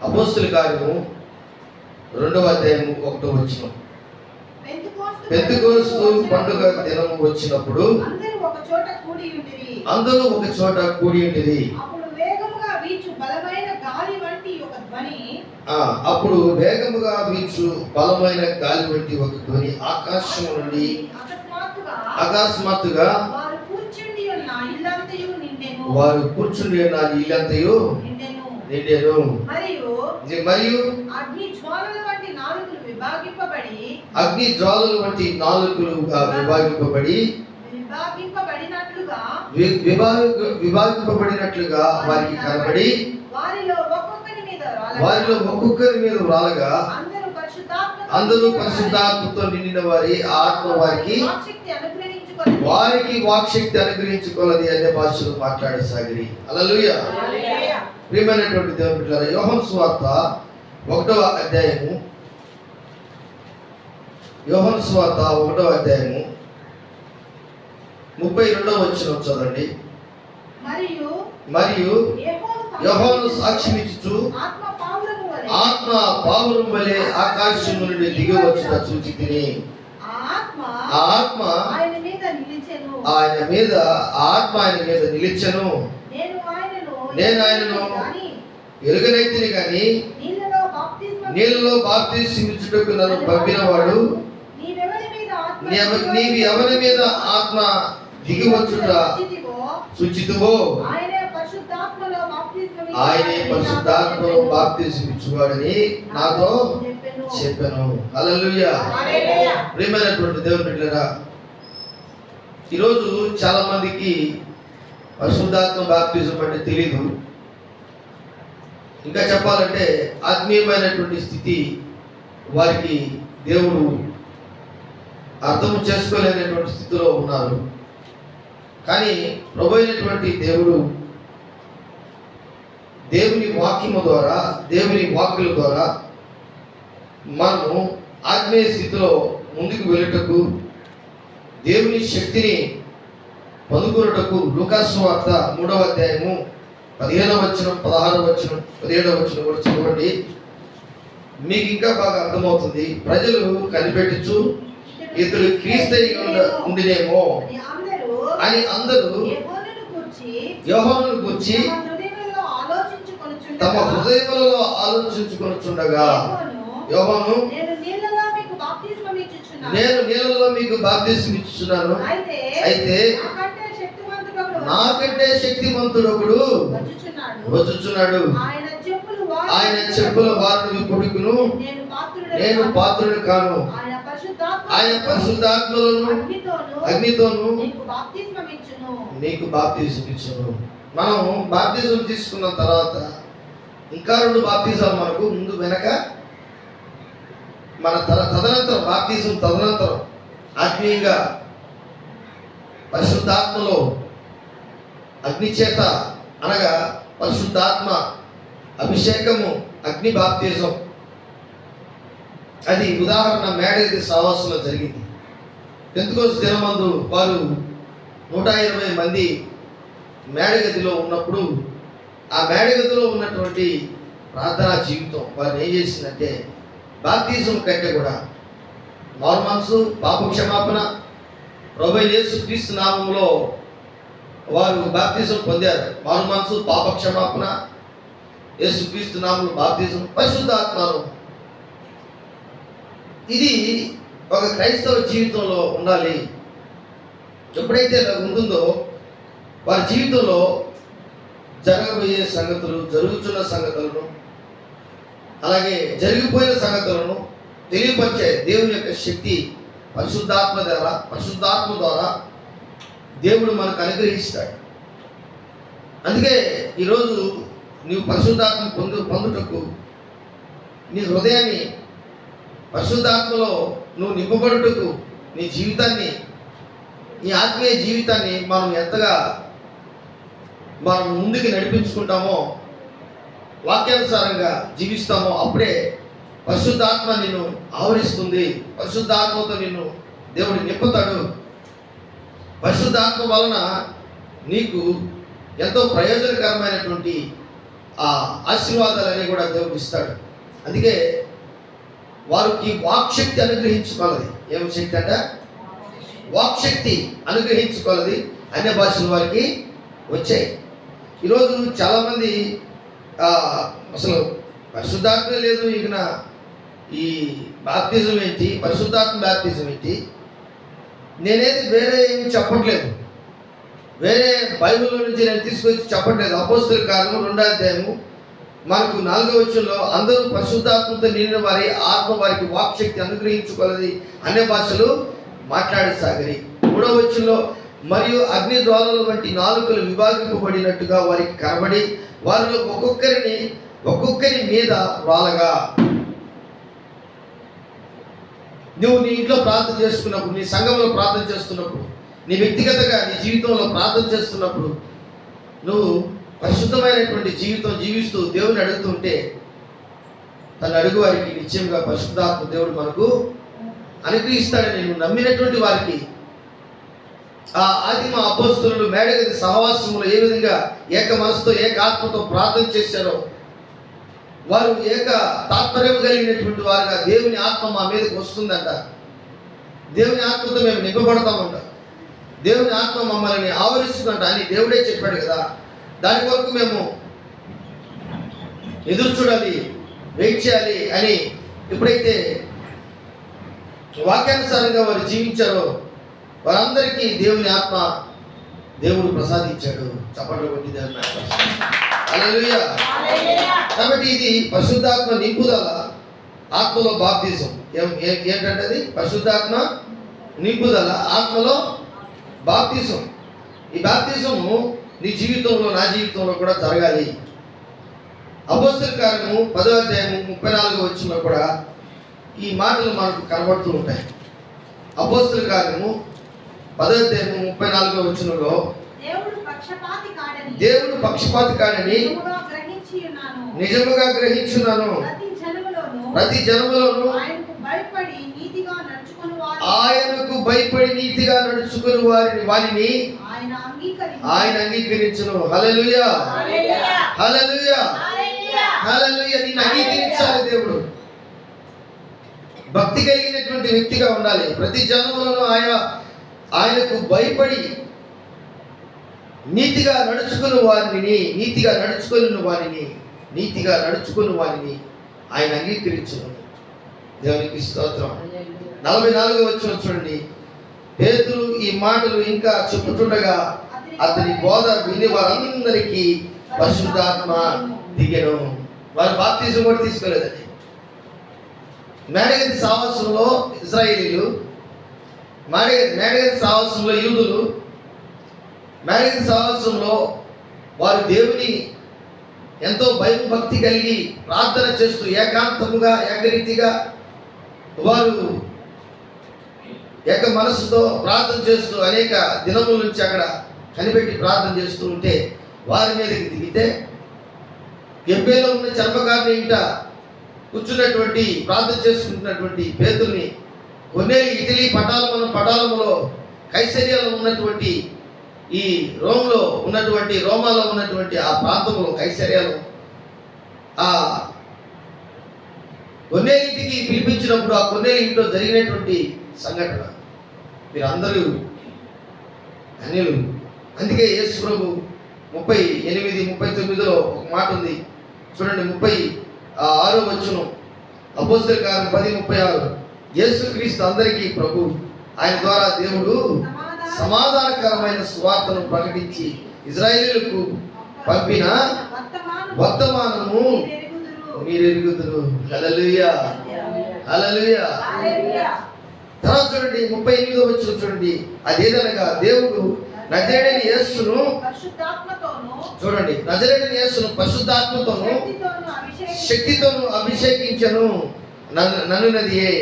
అపోస్తుల కార్యము 2వ అధ్యాయము 1వ వచనం. పెంతెకోస్తు పండుగ దినము వచ్చినప్పుడు అందరూ ఒక చోట కూడి ఉండిరి. అప్పుడు వేగముగా వీచు బలమైన గాలి వంటి ఒక ధ్వని ఆకాశం నుండి అకస్మాత్తుగా వారు కూర్చుండి ఉన్న ఇల్లంతయు నిండెను. మరియు అగ్ని జ్వాలల వంటి నాలుకలుగా విభాగింపబడినట్లుగా వారికి కనబడి వారిలో ఒక్కొక్కరి మీద రాలగా అందరూ పరిశుద్ధాత్మతో నిండిన వారి ఆత్మ వారికి వాక్శక్తి అనుగ్రహించుకోవాలి అనే భాషలో మాట్లాడసాగిరి. హల్లెలూయా. ప్రియమైనటువంటి దేవుని బిడ్డలారా, యోహాను సువార్త 1వ అధ్యాయము 32వ వచనం చదవండి. మరియు యోహాను సాక్ష్యమిచ్చుచు ఆత్మ పావురం వలె ఆకాశము నుండి దిగి వచ్చుట చూచితిని. ఆ ఆత్మ ఆయన మీద నిలిచెను. నేను ఆయనను ఎరుగనైతిని గాని నీళ్ళలో బాప్తిస్మమిచ్చుటకు నన్ను పంపినవాడు నీవు ఎవరి మీద ఆత్మ దిగి వచ్చుట చూచితివో ఆయనే పరిశుద్ధాత్మలో బాప్తిస్మమిచ్చువాడని నాతో చెప్పాను. హల్లెలూయా. ప్రియమైనటువంటి దేవుని బిడ్డలారా, ఈరోజు చాలా మందికి పరిశుద్ధాత్మ బాప్తిజం అంటే తెలీదు. ఇంకా చెప్పాలంటే ఆత్మీయమైనటువంటి స్థితి వారికి దేవుడు అర్థం చేసుకోలేనటువంటి స్థితిలో ఉన్నారు. కానీ ప్రభు అయినటువంటి దేవుడు దేవుని వాక్యము ద్వారా, దేవుని వాక్కుల ద్వారా మనము ఆత్మీయ స్థితిలో ముందుకు వెళ్ళుటకు, దేవుని శక్తిని పొందుకున్నటకు లూకాసు వార్త 3వ అధ్యాయము 15వ వచనం, 16వ వచనం, 17వ వచనం కూడా చదవండి. మీకు ఇంకా బాగా అర్థమవుతుంది. ప్రజలు కనిపెట్టుచు ఇతడు క్రీస్తు ఉండినేమో అని అందరూ యోహానును గూర్చి తమ హృదయములలో ఆలోచించుకొనుచుండగా యోహాను నేను నీళ్ళలో మీకు బాప్తిస్మం ఇచ్చుచున్నాను, అయితే నాకంటే శక్తిమంతుడు ఒకడు వచ్చుచున్నాడు, ఆయన చెప్పుల వారిని విప్పుడుకును నేను పాత్రుడు కాను, ఆయన పరిశుద్ధాత్మలోను అగ్నితోను నీకు బాప్తిస్మం ఇచ్చును. మనం బాప్తిజం తీసుకున్న తర్వాత ఇంకా 2 బాప్తిజాలు మనకు ముందు వెనక మన తదనంతరం బాప్తిజం తదనంతరం ఆత్మీయంగా పరిశుద్ధాత్మలో అగ్ని చేత అనగా పరిశుద్ధాత్మ అభిషేకము అగ్ని బాప్తిజం. అది ఉదాహరణ మేడగది సహవాసంలో జరిగింది. పెంతెకోస్తు దినమందు వారు 120 మంది మేడగదిలో ఉన్నప్పుడు ఆ మేడగదిలో ఉన్నటువంటి ప్రార్థనా జీవితం వారిని ఏం చేసిందంటే బాప్తిజం కంటే కూడా మారు మనసు, పాప క్షమాపణ, ప్రభువైన యేసుక్రీస్తు నామములో వారు బాప్తిజం పొందారు. మారు మనసు, పాప క్షమాపణ, యేసుక్రీస్తు నామములో బాప్తిజం, పరిశుద్ధాత్మను. ఇది ఒక క్రైస్తవ జీవితంలో ఉండాలి. ఎప్పుడైతే ఉంటుందో వారి జీవితంలో జరగబోయే సంగతులు, జరుగుతున్న సంగతులను, అలాగే జరిగిపోయిన సంగతులను తెలియపరిచే దేవుని యొక్క శక్తి పరిశుద్ధాత్మ ద్వారా దేవుడు మనకు అనుగ్రహిస్తాడు. అందుకే ఈరోజు నీవు పరిశుద్ధాత్మ పొందుటకు నీ హృదయాన్ని పరిశుద్ధాత్మలో నువ్వు నింపబడుటకు నీ జీవితాన్ని, నీ ఆత్మీయ జీవితాన్ని మనం ఎంతగా మనం ముందుకు నడిపించుకుంటామో, వాక్యానుసారంగా జీవిస్తామో అప్పుడే పరిశుద్ధాత్మ నిన్ను ఆవరిస్తుంది. పరిశుద్ధాత్మతో నిన్ను దేవుడు నింపుతాడు. పరిశుద్ధాత్మ వలన నీకు ఎంతో ప్రయోజనకరమైనటువంటి ఆ ఆశీర్వాదాలన్నీ కూడా దేవుడు ఇస్తాడు. అందుకే వారికి వాక్శక్తి అనుగ్రహించుకోవాలి. ఏం శక్తి అంట? వాక్శక్తి అనుగ్రహించుకోవాలి. అన్య భాషలు వారికి వచ్చాయి. ఈరోజు చాలామంది అసలు పరిశుద్ధాత్మ లేదు, ఇక ఈ బాప్తిజం ఏంటి, పరిశుద్ధాత్మ బాప్తిజం ఏంటి, నేనేది వేరే ఏమి చెప్పట్లేదు, వేరే బైబిల్లో నుంచి నేను తీసుకొచ్చి చెప్పట్లేదు. అపోస్తలుల కార్యము 2వ అధ్యాయము మనకు 4వ వచనంలో అందరూ పరిశుద్ధాత్మతో నిండిన వారి ఆత్మ వారికి వాక్శక్తి అనుగ్రహించుకోవాలి, అన్య భాషలు మాట్లాడసాగరి. 3వ వచనంలో మరియు అగ్ని జ్వాలల వంటి నాలుకలు విభాగింపబడినట్టుగా వారికి కనబడి వారిలో ఒక్కొక్కరి మీద రాలగా. నువ్వు నీ ఇంట్లో ప్రార్థన చేసుకున్నప్పుడు, నీ సంఘంలో ప్రార్థన చేస్తున్నప్పుడు, నీ వ్యక్తిగతంగా నీ జీవితంలో ప్రార్థన చేస్తున్నప్పుడు నువ్వు పరిశుద్ధమైనటువంటి జీవితం జీవిస్తూ దేవుని అడుగుతుంటే తను అడుగు వారికి నిశ్చయంగా పరిశుద్ధాత్మ దేవుడు మనకు అనుగ్రహిస్తాడని నువ్వు నమ్మినటువంటి వారికి ఆ ఆదిమ అపోస్తలులు మేడగది సహవాసములో ఏ విధంగా ఏక మనసుతో ఏక ఆత్మతో ప్రార్థన చేశారో వారు ఏక తాత్పర్యం కలిగినటువంటి వారుగా దేవుని ఆత్మ మా మీదకి వస్తుందంట. దేవుని ఆత్మతో మేము నింపబడతామంట. దేవుని ఆత్మ మమ్మల్ని ఆవరిస్తుందంట అని దేవుడే చెప్పాడు కదా. దాని కొరకు మేము ఎదురు చూడాలి, వెయిట్ చేయాలి అని ఎప్పుడైతే వాక్యానుసారంగా వారు జీవించారో వారందరికీ దేవుని ఆత్మ దేవుడు ప్రసాదించాడు. చప్పట్లు కొట్టి దేవుని హల్లెలూయా. కాబట్టి ఇది పరిశుద్ధాత్మ నింపుదల, ఆత్మలో బాప్తిజం. ఏంటంటే అది పరిశుద్ధాత్మ నింపుదల, ఆత్మలో బాప్తిజం. ఈ బాప్తిజము నీ జీవితంలో నా జీవితంలో కూడా జరగాలి. అపోస్తలుల కార్యము 10వ అధ్యాయము 34వ వచనంలో కూడా ఈ మాటలు మనకు కనబడుతూ ఉంటాయి. అపోస్తలుల కార్యము 10వ అధ్యాయము 34వ వచనంలో దేవుడు పక్షపాతి కాడని నిజముగా గ్రహించున్నాను, ప్రతి జనములోను ఆయనకు భయపడి నీతిగా నడుచుకుని వారిని ఆయన అంగీకరించును. హల్లెలూయా, హల్లెలూయా, హల్లెలూయా. నిన్ను అంగీకరించాలి దేవుడు. భక్తి కలిగినటువంటి వ్యక్తిగా ఉండాలి. ప్రతి జనములను ఆయనకు భయపడి నీతిగా నడుచుకుని వారిని ఆయన అంగీకరించును. దేవునికి స్తోత్రం. 44వ వచనం చూడండి. పేతురు ఈ మాటలు ఇంకా చెప్పుతుండగా అతని బోధ విని వారందరికీ పరిశుద్ధాత్మ దిగెను. వారు బాప్తిజం కూడా తీసుకోలేదండి. మేడగది సావాసంలో ఇశ్రాయేలీలు, మేడగది సావాసంలో యూదులు, మేడగది సావాసంలో వారు దేవుని ఎంతో భయభక్తి కలిగి ప్రార్థన చేస్తూ ఏకాంతముగా ఏకరీతిగా వారు ఏక మనసుతో ప్రార్థన చేస్తూ అనేక దినముల నుంచి అక్కడ కనిపెట్టి ప్రార్థన చేస్తూ ఉంటే వారి మీదకి దిగితే ఎబ్బేలో ఉన్న చర్మకారుని ఇంట కూర్చున్నటువంటి ప్రార్థన చేసుకుంటున్నటువంటి పేతుల్ని కొన్నేళ్ళు ఇటలీ పటాలములో కైసరియాలో ఉన్నటువంటి ఈ రోమాలో ఉన్నటువంటి ఆ ప్రాంతంలో కైసరియాలో ఆ కొన్నేళ్ళింటికి పిలిపించినప్పుడు ఆ కొన్నేళ్ళ ఇంట్లో జరిగినటువంటి సంఘటన మీరు అందరూ అన్యులు. అందుకే యేసు ప్రభు 38-39లో ఒక మాట ఉంది చూడండి. 36వ వచనం అపోస్తలుల కార్యం 10:36. యేసుక్రీస్తు అందరికీ ప్రభు, ఆయన ద్వారా దేవుడు సమాధానకరమైన సువార్తను ప్రకటించి ఇశ్రాయేలీయులకు పంపిన వర్తమానము మీరు ఎరుగుదురు. హల్లెలూయా, హల్లెలూయా. తర్వాత చూడండి 38వ వచనం చూడండి. అదేదనగా దేవుడు నజరేయుడైన యేసును చూడండి, నజరేయుడైన యేసును పరిశుద్ధాత్మతోను శక్తితోను అభిషేకించను నన్నునదియే.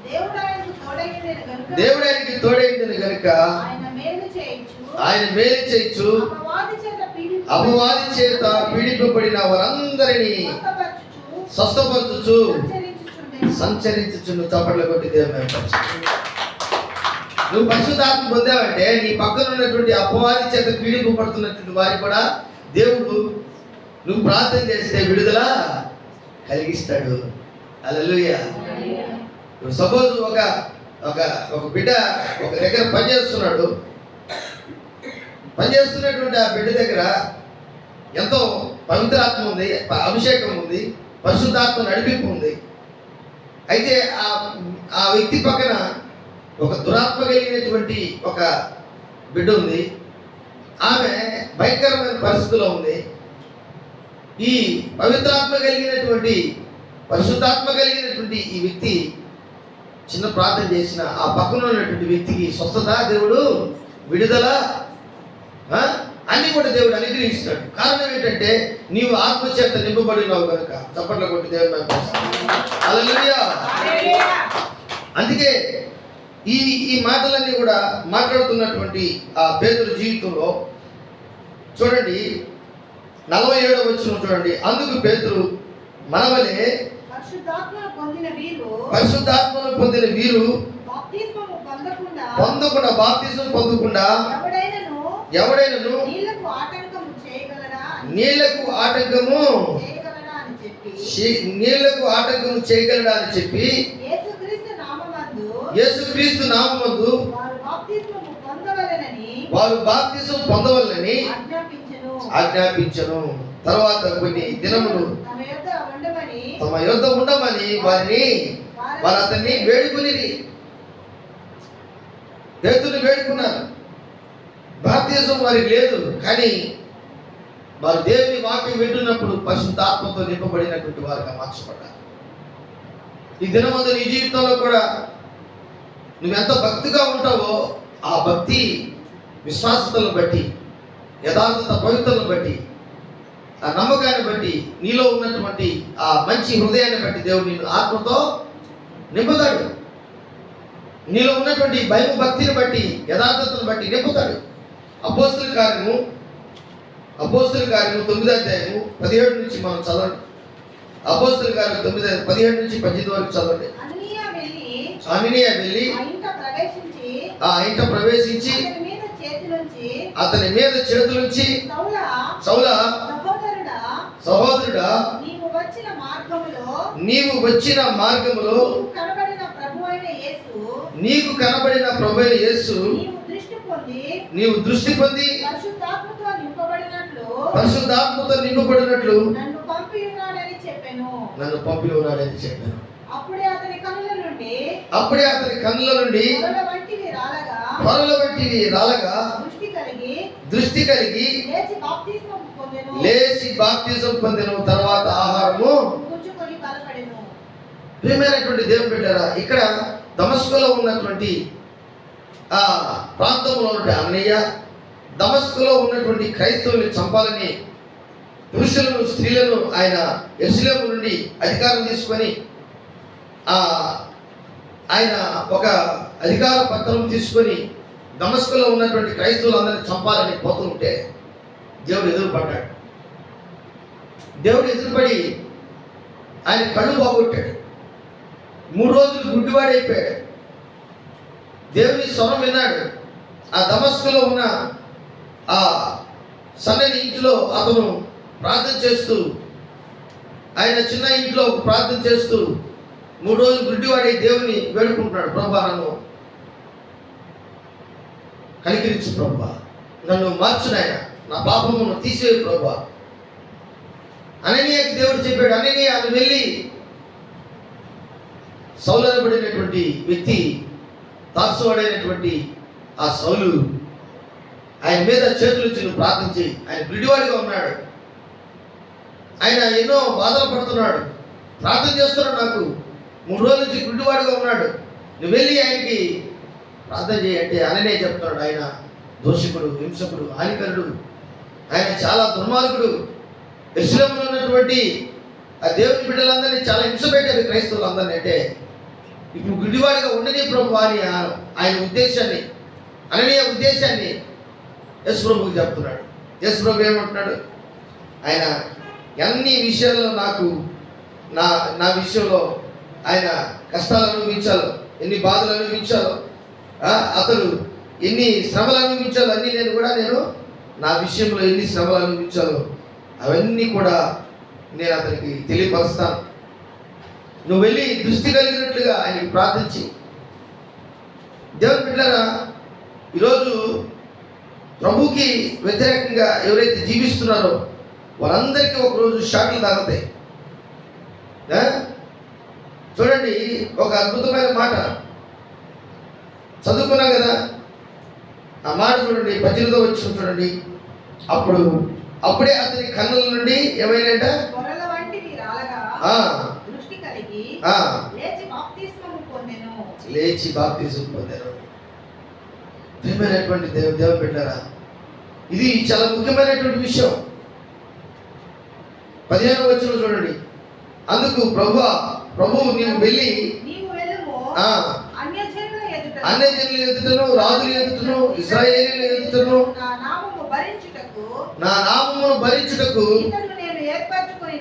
దేవుడు ఆయనకి తోడైందని కనుక ఆయన మేలు చేయొచ్చు, అపవాది చేత పీడింపబడిన వారందరినీ స్వస్థపరచుచు సంచరించుచును. చప్పట్లు కొట్టి దేవుని నువ్వు పరిశుద్ధాత్మ పొందావంటే నీ పక్కన ఉన్నటువంటి అపవాది చేత పీడింపబడుతున్నటువంటి వారికి కూడా దేవుడు నువ్వు ప్రార్థన చేస్తే విడుదల కలిగిస్తాడు. హల్లెలూయా. సపోజ్ ఒక ఒక ఒక బిడ్డ ఒక దగ్గర పనిచేస్తున్నటువంటి ఆ బిడ్డ దగ్గర ఎంతో పవిత్రాత్మ ఉంది, అభిషేకం ఉంది, పరిశుద్ధాత్మ నడిపింపు ఉంది. అయితే ఆ వ్యక్తి పక్కన ఒక దురాత్మ కలిగినటువంటి ఒక బిడ్డ ఉంది. ఆమె భయంకరమైన పరిస్థితిలో ఉంది. ఈ పవిత్రాత్మ కలిగినటువంటి పరిశుద్ధాత్మ కలిగినటువంటి ఈ వ్యక్తి చిన్న ప్రార్థన చేసిన ఆ పక్కన ఉన్నటువంటి వ్యక్తికి స్వస్థత, దేవుడు విడుదల అన్ని కూడా దేవుడు అనుగ్రహిస్తాడు. కారణం ఏంటంటే నీవు ఆత్మచేత నింపబడినావు కనుక. చప్పట్ల కొట్టి దేవుడు హల్లెలూయా. అందుకే ఈ మాటలన్నీ కూడా మాట్లాడుతున్నటువంటి ఆ పేతురు జీవితంలో చూడండి 47వ వచనం చూడండి. అందుకు పేతురు మనవలే పరిశుద్ధాత్మను పొందిన వీరు బాప్తిస్మం పొందకుండా ఎవడైనను నీళ్లకు ఆటంకము చేయగలడా అని చెప్పి యేసుక్రీస్తు నామమందు వారు బాప్తిస్మం పొందవలెనని ఆజ్ఞాపించెను. తర్వాత కొన్ని దినములు తమ యొద్ద ఉండమని వారు అతన్ని వేడుకునిరి. పేతురుని వేడుకున్నారు. బాప్తిస్మం వారికి లేదు, కానీ వారు దేవుని వాక్యం వింటున్నప్పుడు పరిశుద్ధాత్మతో నింపబడినటువంటి వారుగా మార్చబడ్డారు. ఈ దినమందు నీ జీవితంలో కూడా నువ్వెంత భక్తిగా ఉంటావో ఆ భక్తి విశ్వాసతలను బట్టి, యథార్థత పవిత్రతను బట్టి, ఆ నమ్మకాన్ని బట్టి, నీలో ఉన్నటువంటి ఆ మంచి హృదయాన్ని బట్టి దేవుడు నిన్ను ఆత్మతో నింపుతాడు. నీలో ఉన్నటువంటి భయం భక్తిని బట్టి, యథార్థతను బట్టి నింపుతాడు. అపోస్తలుల కార్యము 9వ అధ్యాయము 17 నుంచి మనం చదవండి. అపోస్తలుల కార్యము 17 నుంచి 18 వరకు చదవండి. అననీయ వెళ్ళి ఆ ఇంట ప్రవేశించి అతని మీద చేతులుంచి సౌలా సహోదరుడా నీవు వచ్చిన మార్గములో నీకు కనబడిన ప్రభు అయిన యేసు నీవు దృష్టి పొంది పరిశుద్ధాత్మతో నింపబడినట్లు నన్ను పంపి ఉన్నాడని చెప్పాను. అప్పుడే అతని కన్నుల నుండి పొరల వంటివి రాలగా దృష్టి కలిగి లేచి బాప్తిజం పొందెను. తర్వాత ఆహారము. ప్రియమైనటువంటి దేవుని బిడ్డలారా, ఇక్కడ దమస్కులో ఉన్నటువంటి ఆ ప్రాంతంలో ఉన్న అన్నయ్య దమస్కులో ఉన్నటువంటి క్రైస్తవుల్ని చంపాలని పురుషులను స్త్రీలను ఆయన యెరూషలేము నుండి అధికారం తీసుకొని ఆయన ఒక అధికార పత్రం తీసుకొని దమస్కులో ఉన్నటువంటి క్రైస్తవులందరినీ చంపాలని పోతుంటే దేవుడు ఎదురుపడ్డాడు. దేవుడు ఎదురుపడి ఆయన కళ్ళు పోగొట్టాడు. 3 రోజులు గుడ్డివాడైపోయాడు. దేవుని స్వరం విన్నాడు. ఆ దమస్కులో ఉన్న ఆ సన్నని ఇంట్లో అతను ప్రార్థన చేస్తూ, ఆయన చిన్న ఇంట్లో ప్రార్థన చేస్తూ 3 రోజులు గుడ్డివాడై దేవుని వేడుకుంటున్నాడు. ప్రభువా, నన్ను కనికరించు ప్రభువా, నన్ను మార్చు నాయన, నా పాపమును తీసేయి ప్రభువా. అననీయకి దేవుడు చెప్పాడు, అననీయ అది వెళ్ళి సౌలు అనబడినటువంటి వ్యక్తి, తార్సువాడైనటువంటి ఆ సౌలు ఆయన మీద చేతులుంచి నువ్వు ప్రార్థన చేయి. ఆయన గుడ్డివాడిగా ఉన్నాడు. ఆయన ఎన్నో బాధలు పడుతున్నాడు. ప్రార్థన చేస్తున్నాడు. నాకు 3 రోజుల నుంచి గుడ్డివాడిగా ఉన్నాడు. నువ్వు వెళ్ళి ఆయనకి ప్రార్థన చేయి అంటే అననే చెప్తున్నాడు. ఆయన దోషకుడు, హింసకుడు, హానికరుడు, ఆయన చాలా దుర్మార్గుడు. యెరూషలేములో ఉన్నటువంటి ఆ దేవుని బిడ్డలందరినీ చాలా హింస పెట్టారు క్రైస్తవులందరినీ. అంటే ఇప్పుడు గుడ్డివాడిగా ఉండని ప్రభు అని ఆయన ఉద్దేశాన్ని, అననీయ ఉద్దేశాన్ని యేసు ప్రభువుకి చెప్తున్నాడు. యేసు ప్రభు ఏమంటున్నాడు? ఆయన అన్ని విషయాల్లో నాకు నా విషయంలో ఆయన కష్టాలు అనుభవించాలో, ఎన్ని బాధలు అనుభవించాలో, అతడు ఎన్ని శ్రమలు అనుభవించాలో అన్నీ నేను నా విషయంలో ఎన్ని శ్రమలు అనుభవించాలో అవన్నీ కూడా నేను అతనికి తెలియపరుస్తాను. నువ్వు వెళ్ళి దృష్టి కలిగినట్లుగా ఆయనకి ప్రార్థించి. దేవుని బిడ్డలారా, ఈరోజు ప్రభుకి వ్యతిరేకంగా ఎవరైతే జీవిస్తున్నారో వారందరికీ ఒకరోజు షాట్లు తగులుతాయి. చూడండి, ఒక అద్భుతమైన మాట చదువుకున్నాం కదా, ఆ మాట చూడండి, 18వ వచనం చూడండి. అప్పుడే అతని కన్నుల నుండి ఏమైనాట, లేచి బాప్తిస్మం పొందారు. ప్రియమైనటువంటి దేవుని బిడ్డలారా, ఇది చాలా ముఖ్యమైనటువంటి విషయం. 15వ వచనం చూడండి. అందుకు ప్రభువు నీవు వెళ్ళి అన్యజనుల ఎదుటను రాజుల ఎదుటను ఇశ్రాయేలీయుల ఎదుటను నా నామమును భరించుటకు ఇతడు నేను ఏర్పరచుకుని